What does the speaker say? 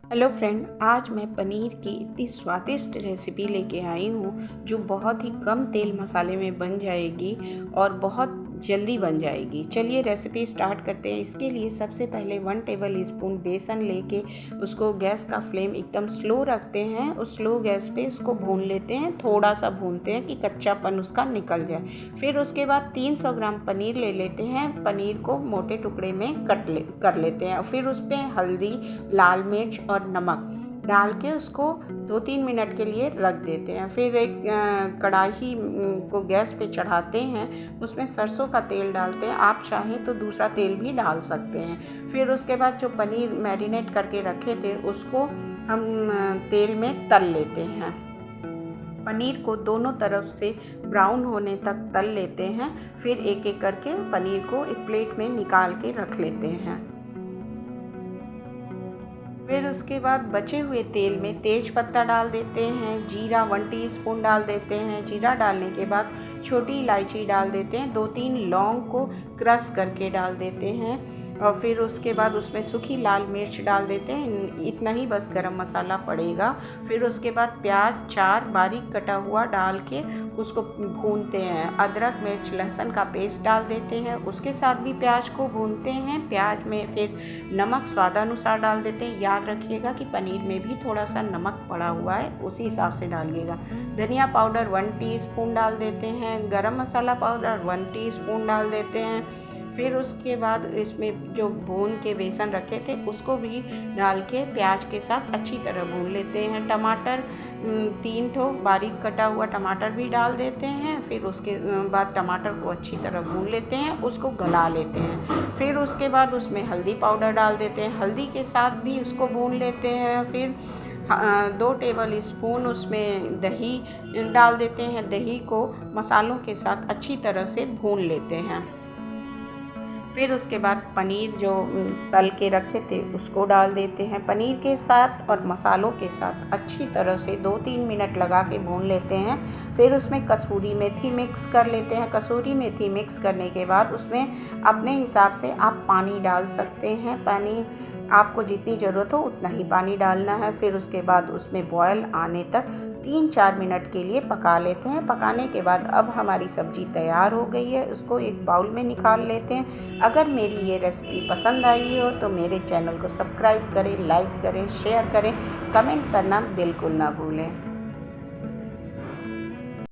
Hello friend, आज मैं पनीर की इतनी स्वादिष्ट रेसिपी लेके आई हूँ जो बहुत ही कम तेल मसाले में बन जाएगी और बहुत जल्दी बन जाएगी। चलिए रेसिपी स्टार्ट करते हैं। इसके लिए सबसे पहले 1 टेबल स्पून बेसन लेके उसको गैस का फ्लेम एकदम स्लो रखते हैं। उस स्लो गैस पे इसको भून लेते हैं, थोड़ा सा भूनते हैं कि कच्चापन उसका निकल जाए। फिर उसके बाद 300 ग्राम पनीर ले लेते हैं। पनीर को मोटे टुकड़े में कर लेते हैं। फिर उस पर हल्दी, लाल मिर्च और नमक डाल के उसको 2-3 मिनट के लिए रख देते हैं। फिर एक कढ़ाई को गैस पे चढ़ाते हैं, उसमें सरसों का तेल डालते हैं। आप चाहें तो दूसरा तेल भी डाल सकते हैं। फिर उसके बाद जो पनीर मैरिनेट करके रखे थे उसको हम तेल में तल लेते हैं। पनीर को दोनों तरफ से ब्राउन होने तक तल लेते हैं। फिर एक एक करके पनीर को एक प्लेट में निकाल के रख लेते हैं। फिर उसके बाद बचे हुए तेल में तेज पत्ता डाल देते हैं, जीरा 1 टीस्पून डाल देते हैं। जीरा डालने के बाद छोटी इलायची डाल देते हैं, 2-3 लौंग को क्रश करके डाल देते हैं और फिर उसके बाद उसमें सूखी लाल मिर्च डाल देते हैं। इतना ही बस गरम मसाला पड़ेगा। फिर उसके बाद प्याज 4 बारीक कटा हुआ डाल के उसको भूनते हैं। अदरक, मिर्च, लहसुन का पेस्ट डाल देते हैं, उसके साथ भी प्याज को भूनते हैं। प्याज में फिर नमक स्वादानुसार डाल देते हैं। याद रखिएगा कि पनीर में भी थोड़ा सा नमक पड़ा हुआ है, उसी हिसाब से डालिएगा। धनिया पाउडर 1 टीस्पून डाल देते हैं। गरम मसाला पाउडर 1 टीस्पून डाल देते हैं। फिर उसके बाद इसमें जो भून के बेसन रखे थे उसको भी डाल के प्याज के साथ अच्छी तरह भून लेते हैं। टमाटर 3 ठो बारीक कटा हुआ टमाटर भी डाल देते हैं। फिर उसके बाद टमाटर को अच्छी तरह भून लेते हैं, उसको गला लेते हैं। फिर उसके बाद उसमें हल्दी पाउडर डाल देते हैं, हल्दी के साथ भी उसको भून लेते हैं। फिर 2 टेबल स्पून उसमें दही डाल देते हैं। दही को मसालों के साथ अच्छी तरह से भून लेते हैं। फिर उसके बाद पनीर जो तल के रखे थे उसको डाल देते हैं। पनीर के साथ और मसालों के साथ अच्छी तरह से 2-3 मिनट लगा के भून लेते हैं। फिर उसमें कसूरी मेथी मिक्स कर लेते हैं। कसूरी मेथी मिक्स करने के बाद उसमें अपने हिसाब से आप पानी डाल सकते हैं। पानी आपको जितनी ज़रूरत हो उतना ही पानी डालना है। फिर उसके बाद उसमें बॉयल आने तक 3-4 मिनट के लिए पका लेते हैं। पकाने के बाद अब हमारी सब्ज़ी तैयार हो गई है, उसको एक बाउल में निकाल लेते हैं। अगर मेरी ये रेसिपी पसंद आई हो तो मेरे चैनल को सब्सक्राइब करें, लाइक करें, शेयर करें, कमेंट करना बिल्कुल ना भूलें।